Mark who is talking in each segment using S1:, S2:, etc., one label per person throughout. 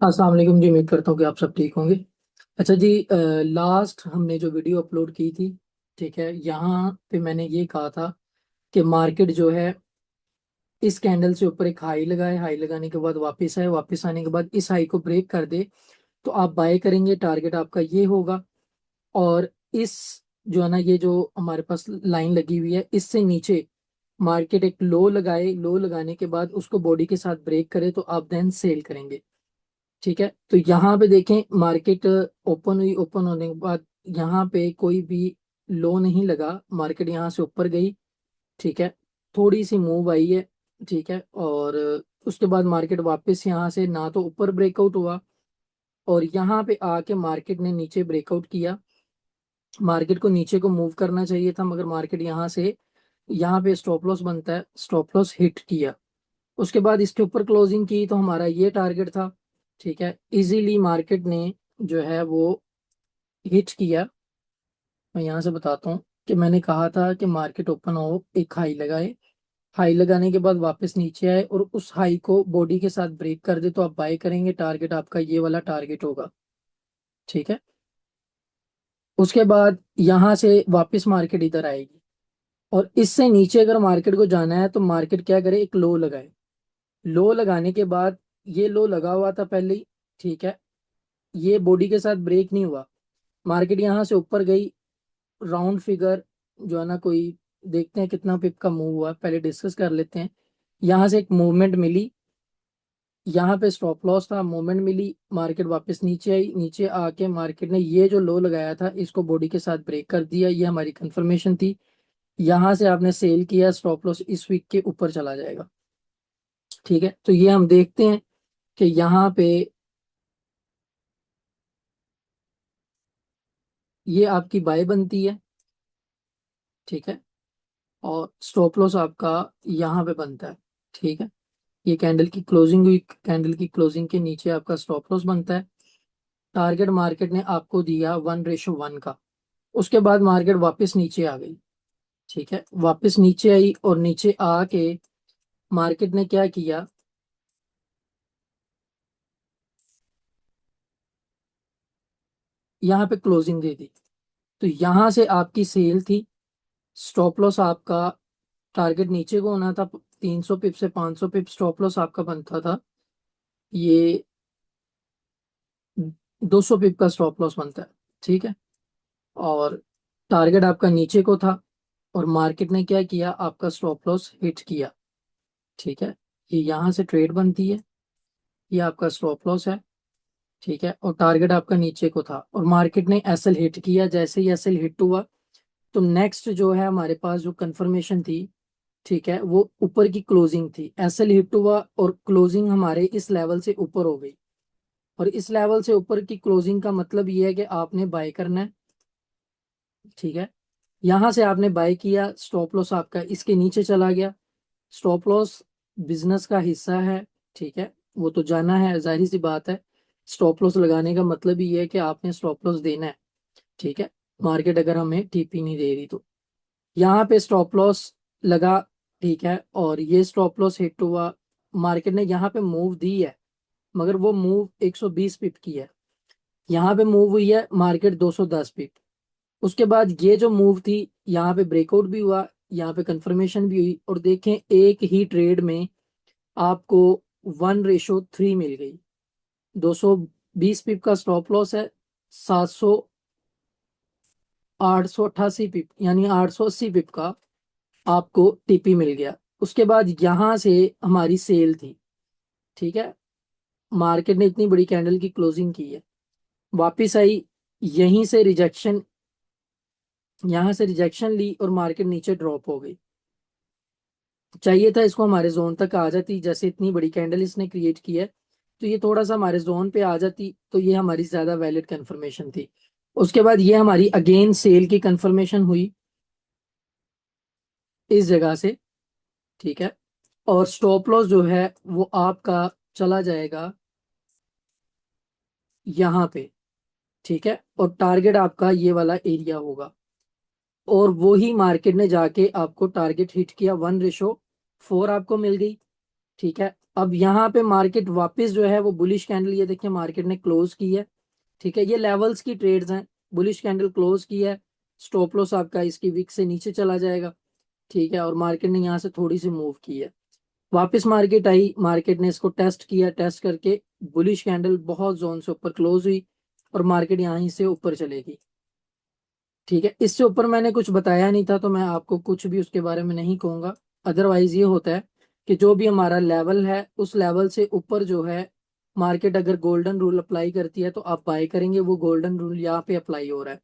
S1: अस्सलाम वालेकुम जी। उम्मीद करता हूँ कि आप सब ठीक होंगे। अच्छा जी, लास्ट हमने जो वीडियो अपलोड की थी, ठीक है, यहाँ पे मैंने ये कहा था कि मार्केट जो है इस कैंडल से ऊपर एक हाई लगाए, हाई लगाने के बाद वापस आए, वापस आने के बाद इस हाई को ब्रेक कर दे तो आप बाय करेंगे। टारगेट आपका ये होगा। और इस जो है ना, ये जो हमारे पास लाइन लगी हुई है, इससे नीचे मार्केट एक लो लगाए, लो लगाने के बाद उसको बॉडी के साथ ब्रेक करे तो आप देन सेल करेंगे। ठीक है, तो यहाँ पे देखें, मार्केट ओपन हुई, ओपन होने के बाद यहाँ पे कोई भी लो नहीं लगा, मार्केट यहाँ से ऊपर गई। ठीक है, थोड़ी सी मूव आई है। ठीक है, और उसके बाद मार्केट वापस यहाँ से ना तो ऊपर ब्रेकआउट हुआ, और यहाँ पे आके मार्केट ने नीचे ब्रेकआउट किया। मार्केट को नीचे को मूव करना चाहिए था, मगर मार्केट यहाँ पे स्टॉप लॉस बनता है, स्टॉप लॉस हिट किया। उसके बाद इसके ऊपर क्लोजिंग की तो हमारा ये टारगेट था। ठीक है, इजीली मार्केट ने जो है वो हिट किया। मैं यहाँ से बताता हूँ कि मैंने कहा था कि मार्केट ओपन हो, एक हाई लगाए, हाई लगाने के बाद वापस नीचे आए और उस हाई को बॉडी के साथ ब्रेक कर दे तो आप बाय करेंगे। टारगेट आपका ये वाला टारगेट होगा। ठीक है, उसके बाद यहाँ से वापस मार्केट इधर आएगी, और इससे नीचे अगर मार्केट को जाना है तो मार्केट क्या करे, एक लो लगाए। लो लगाने के बाद ये लो लगा हुआ था पहले ही। ठीक है, ये बॉडी के साथ ब्रेक नहीं हुआ, मार्केट यहाँ से ऊपर गई। राउंड फिगर जो है ना, कोई देखते हैं कितना पिप का मूव हुआ, पहले डिस्कस कर लेते हैं। यहाँ से एक मूवमेंट मिली, यहाँ पे स्टॉप लॉस था, मूवमेंट मिली, मार्केट वापस नीचे आई, नीचे आके मार्केट ने ये जो लो लगाया था इसको बॉडी के साथ ब्रेक कर दिया। ये हमारी कंफर्मेशन थी। यहाँ से आपने सेल किया, स्टॉप लॉस इस वीक के ऊपर चला जाएगा। ठीक है, तो ये हम देखते हैं कि यहाँ पे ये आपकी बाय बनती है। ठीक है, और स्टॉप लॉस आपका यहाँ पे बनता है। ठीक है, ये कैंडल की क्लोजिंग हुई, कैंडल की क्लोजिंग के नीचे आपका स्टॉप लॉस बनता है। टारगेट मार्केट ने आपको दिया 1:1 का। उसके बाद मार्केट वापस नीचे आ गई। ठीक है, वापस नीचे आई और नीचे आके मार्केट ने क्या किया, यहाँ पे क्लोजिंग दे दी। तो यहाँ से आपकी सेल थी। स्टॉप लॉस आपका, टारगेट नीचे को होना था 300 पिप से 500 पिप, स्टॉप लॉस आपका बनता था ये 200 पिप का स्टॉप लॉस बनता है। ठीक है, और टारगेट आपका नीचे को था, और मार्केट ने क्या किया, आपका स्टॉप लॉस हिट किया। ठीक है, ये यहाँ से ट्रेड बनती है, ये आपका स्टॉप लॉस है। ठीक है, और टारगेट आपका नीचे को था, और मार्केट ने एसएल हिट किया। जैसे ही एसएल हिट हुआ तो नेक्स्ट जो है हमारे पास जो कंफर्मेशन थी, ठीक है, वो ऊपर की क्लोजिंग थी। एसएल हिट हुआ और क्लोजिंग हमारे इस लेवल से ऊपर हो गई, और इस लेवल से ऊपर की क्लोजिंग का मतलब ये है कि आपने बाय करना है। ठीक है, यहां से आपने बाय किया, स्टॉप लॉस आपका इसके नीचे चला गया। स्टॉप लॉस बिजनेस का हिस्सा है। ठीक है, वो तो जाना है, जाहिर सी बात है। स्टॉप लॉस लगाने का मतलब ये है कि आपने स्टॉप लॉस देना है। ठीक है, मार्केट अगर हमें टीपी नहीं दे रही तो यहाँ पे स्टॉप लॉस लगा। ठीक है, और ये स्टॉप लॉस हिट हुआ। मार्केट ने यहाँ पे मूव दी है, मगर वो मूव 120 पिप की है। यहाँ पे मूव हुई है मार्केट 210 पिप। उसके बाद ये जो मूव थी, यहाँ पे ब्रेकआउट भी हुआ, यहाँ पे कंफर्मेशन भी हुई, और देखें एक ही ट्रेड में आपको 1:3 मिल गई। 220 पिप का स्टॉप लॉस है, 888 पिप यानी 880 पिप का आपको टीपी मिल गया। उसके बाद यहां से हमारी सेल थी। ठीक है, मार्केट ने इतनी बड़ी कैंडल की क्लोजिंग की है, वापिस आई, यहीं से रिजेक्शन, यहां से रिजेक्शन ली और मार्केट नीचे ड्रॉप हो गई। चाहिए था इसको हमारे जोन तक आ जाती, जैसे इतनी बड़ी कैंडल इसने क्रिएट की है तो ये थोड़ा सा हमारे जोन पे आ जाती तो ये हमारी ज्यादा वैलिड कंफर्मेशन थी। उसके बाद ये हमारी अगेन सेल की कंफर्मेशन हुई इस जगह से। ठीक है, और स्टॉप लॉस जो है वो आपका चला जाएगा यहाँ पे। ठीक है, और टारगेट आपका ये वाला एरिया होगा, और वो ही मार्केट ने जाके आपको टारगेट हिट किया, 1:4 आपको मिल गई। ठीक है, अब यहाँ पे मार्केट वापस जो है वो बुलिश कैंडल, ये देखिए मार्केट ने क्लोज की है। ठीक है, ये लेवल्स की ट्रेड्स हैं। बुलिश कैंडल क्लोज की है, स्टॉप लॉस आपका इसकी विक से नीचे चला जाएगा। ठीक है, और मार्केट ने यहाँ से थोड़ी सी मूव की है, वापस मार्केट आई, मार्केट ने इसको टेस्ट किया, टेस्ट करके बुलिश कैंडल बहुत जोन से ऊपर क्लोज हुई और मार्केट यहीं से ऊपर चलेगी। ठीक है, इससे ऊपर मैंने कुछ बताया नहीं था तो मैं आपको कुछ भी उसके बारे में नहीं कहूंगा। अदरवाइज ये होता है कि जो भी हमारा लेवल है उस लेवल से ऊपर जो है मार्केट अगर गोल्डन रूल अप्लाई करती है तो आप बाय करेंगे। वो गोल्डन रूल यहाँ पे अप्लाई हो रहा है।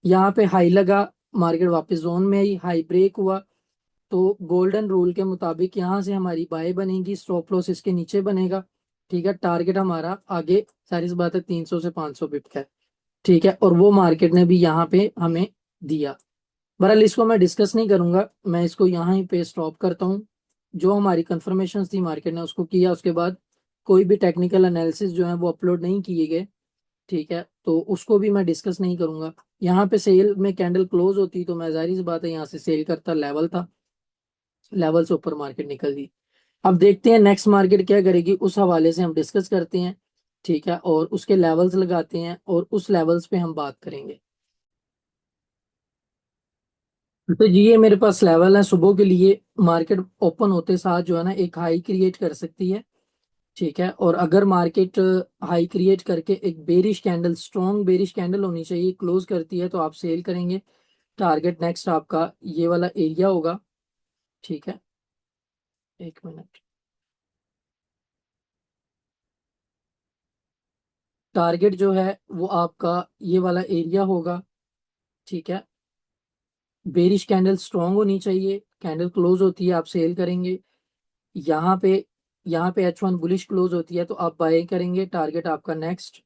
S1: यहाँ पे हाई लगा, मार्केट वापस जोन में आई, हाई ब्रेक हुआ, तो गोल्डन रूल के मुताबिक यहाँ से हमारी बाय बनेगी, स्टॉप लॉस इसके नीचे बनेगा। ठीक है, टारगेट हमारा आगे सारी सी बात है 300 से 500 पिप का है। ठीक है, और वो मार्केट ने भी यहाँ पे हमें दिया। बहरहाल इसको मैं डिस्कस नहीं करूंगा, मैं इसको यहाँ ही पे स्टॉप करता हूँ। जो हमारी कंफर्मेशन थी मार्केट ने उसको किया, उसके बाद कोई भी टेक्निकल एनालिसिस जो है वो अपलोड नहीं किए गए। ठीक है, तो उसको भी मैं डिस्कस नहीं करूंगा। यहाँ पे सेल में कैंडल क्लोज होती तो मैं जाहिर सी बात है यहाँ से सेल करता, लेवल था, लेवल से ऊपर मार्केट निकल दी। अब देखते हैं नेक्स्ट मार्केट क्या करेगी, उस हवाले से हम डिस्कस करते हैं। ठीक है, और उसके लेवल्स लगाते हैं और उस लेवल्स पे हम बात करेंगे। तो जी ये मेरे पास लेवल है सुबह के लिए, मार्केट ओपन होते साथ जो है ना एक हाई क्रिएट कर सकती है। ठीक है, और अगर मार्केट हाई क्रिएट करके एक bearish candle, strong bearish candle होनी चाहिए, क्लोज करती है तो आप सेल करेंगे। टारगेट नेक्स्ट आपका ये वाला एरिया होगा। ठीक है, एक मिनट। टारगेट जो है वो आपका ये वाला एरिया होगा। ठीक है, बेरिश कैंडल स्ट्रॉन्ग होनी चाहिए, कैंडल क्लोज होती है आप सेल करेंगे। यहाँ पे H1 बुलिश क्लोज होती है तो आप बाय करेंगे। टारगेट आपका नेक्स्ट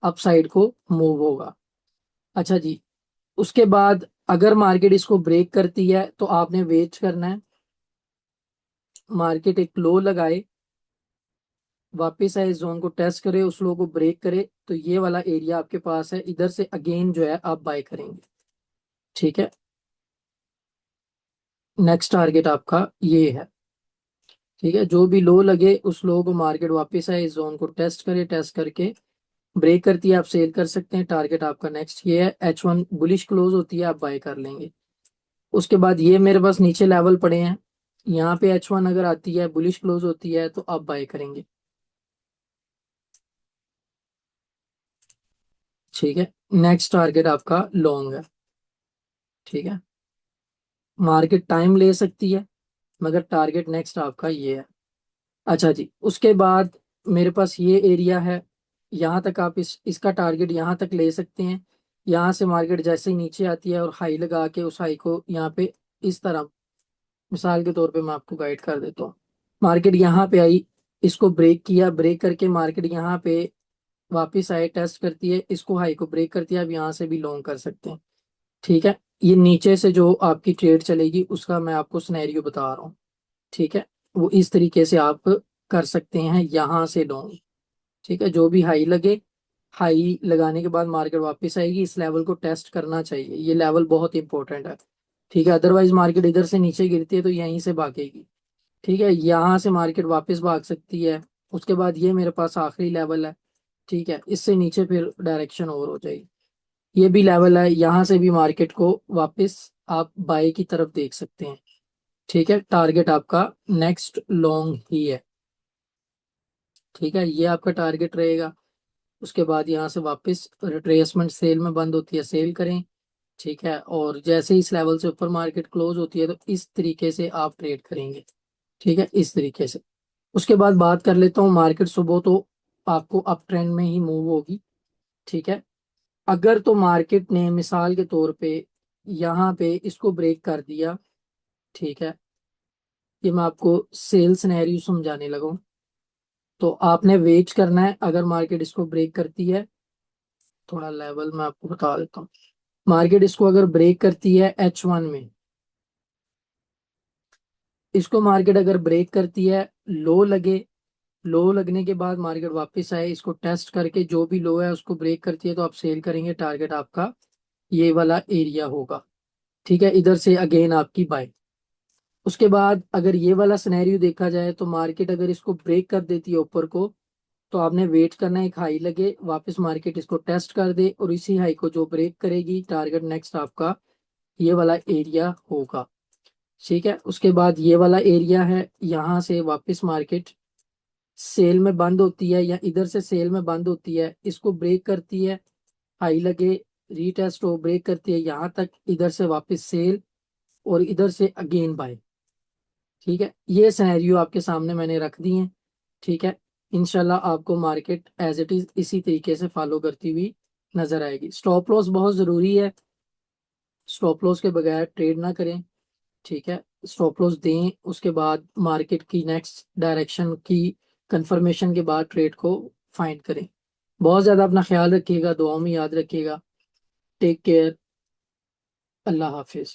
S1: अपसाइड को मूव होगा। अच्छा जी, उसके बाद अगर मार्केट इसको ब्रेक करती है तो आपने वेट करना है, मार्केट एक लो लगाए, वापस आए, इस जोन को टेस्ट करे, उस लो को ब्रेक करे, तो ये वाला एरिया आपके पास है, इधर से अगेन जो है आप बाय करेंगे। ठीक है, नेक्स्ट टारगेट आपका ये है। ठीक है, जो भी लो लगे उस लो को मार्केट वापस आए, इस जोन को टेस्ट करे, टेस्ट करके ब्रेक करती है आप सेल कर सकते हैं। टारगेट आपका नेक्स्ट ये है, H1 बुलिश क्लोज होती है आप बाय कर लेंगे। उसके बाद ये मेरे पास नीचे लेवल पड़े हैं, यहाँ पे H1 अगर आती है बुलिश क्लोज होती है तो आप बाय करेंगे। ठीक है, नेक्स्ट टारगेट आपका लॉन्ग है। ठीक है, मार्केट टाइम ले सकती है मगर टारगेट नेक्स्ट आपका ये है। अच्छा जी, उसके बाद मेरे पास ये एरिया है, यहाँ तक आप इसका टारगेट यहाँ तक ले सकते हैं। यहाँ से मार्केट जैसे ही नीचे आती है और हाई लगा के उस हाई को यहाँ पे इस तरह, मिसाल के तौर पे मैं आपको गाइड कर देता हूँ। मार्केट यहाँ पे आई, इसको ब्रेक किया, ब्रेक करके मार्केट यहाँ पे वापस आए, टेस्ट करती है, इसको हाई को ब्रेक करती है, अब यहाँ से भी लॉन्ग कर सकते हैं। ठीक है, ये नीचे से जो आपकी ट्रेड चलेगी उसका मैं आपको सिनेरियो बता रहा हूँ। ठीक है, वो इस तरीके से आप कर सकते हैं यहाँ से लॉन्ग। ठीक है, जो भी हाई लगे, हाई लगाने के बाद मार्केट वापस आएगी, इस लेवल को टेस्ट करना चाहिए, ये लेवल बहुत इंपॉर्टेंट है। ठीक है, अदरवाइज मार्केट इधर से नीचे गिरती है तो यहीं से भागेगी। ठीक है, यहाँ से मार्केट वापस भाग सकती है। उसके बाद ये मेरे पास आखिरी लेवल है। ठीक है, इससे नीचे फिर डायरेक्शन और हो जाएगी। ये भी लेवल है, यहाँ से भी मार्केट को वापस आप बाय की तरफ देख सकते हैं। ठीक है, टारगेट आपका नेक्स्ट लॉन्ग ही है। ठीक है, ये आपका टारगेट रहेगा। उसके बाद यहाँ से वापस रिट्रेसमेंट सेल में बंद होती है, सेल करें। ठीक है, और जैसे ही इस लेवल से ऊपर मार्केट क्लोज होती है तो इस तरीके से आप ट्रेड करेंगे। ठीक है, इस तरीके से। उसके बाद बात कर लेता हूँ, मार्केट सुबह तो आपको अप ट्रेंड में ही मूव होगी। ठीक है, अगर तो मार्केट ने मिसाल के तौर पे यहाँ पे इसको ब्रेक कर दिया। ठीक है, ये मैं आपको सेल सिनेरियो समझाने लगा हूँ। तो आपने वेट करना है, अगर मार्केट इसको ब्रेक करती है, थोड़ा लेवल मैं आपको बता देता हूँ। मार्केट इसको अगर ब्रेक करती है H1 में, इसको मार्केट अगर ब्रेक करती है, लो लगे, लो लगने के बाद मार्केट वापस आए, इसको टेस्ट करके जो भी लो है उसको ब्रेक करती है तो आप सेल करेंगे। टारगेट आपका ये वाला एरिया होगा। ठीक है, इधर से अगेन आपकी बाय। उसके बाद अगर ये वाला सिनेरियो देखा जाए तो मार्केट अगर इसको ब्रेक कर देती है ऊपर को, तो आपने वेट करना है, एक हाई लगे, वापस मार्केट इसको टेस्ट कर दे और इसी हाई को जो ब्रेक करेगी, टारगेट नेक्स्ट आपका ये वाला एरिया होगा। ठीक है, उसके बाद ये वाला एरिया है, यहाँ से वापस मार्केट सेल में बंद होती है या इधर से सेल में बंद होती है, इसको ब्रेक करती है, हाई लगे, रीटेस्ट हो, ब्रेक करती है यहाँ तक, इधर से वापस सेल और इधर से अगेन बाय। ठीक है, ये सिनेरियो आपके सामने मैंने रख दिए हैं। ठीक है, इंशाल्लाह आपको मार्केट एज इट इज इसी तरीके से फॉलो करती हुई नजर आएगी। स्टॉप लॉस बहुत ज़रूरी है, स्टॉप लॉस के बगैर ट्रेड ना करें। ठीक है, स्टॉप लॉस दें, उसके बाद मार्केट की नेक्स्ट डायरेक्शन की कंफर्मेशन के बाद ट्रेड को फाइंड करें। बहुत ज़्यादा अपना ख्याल रखिएगा, दुआओं में याद रखिएगा। टेक केयर, अल्लाह हाफिज।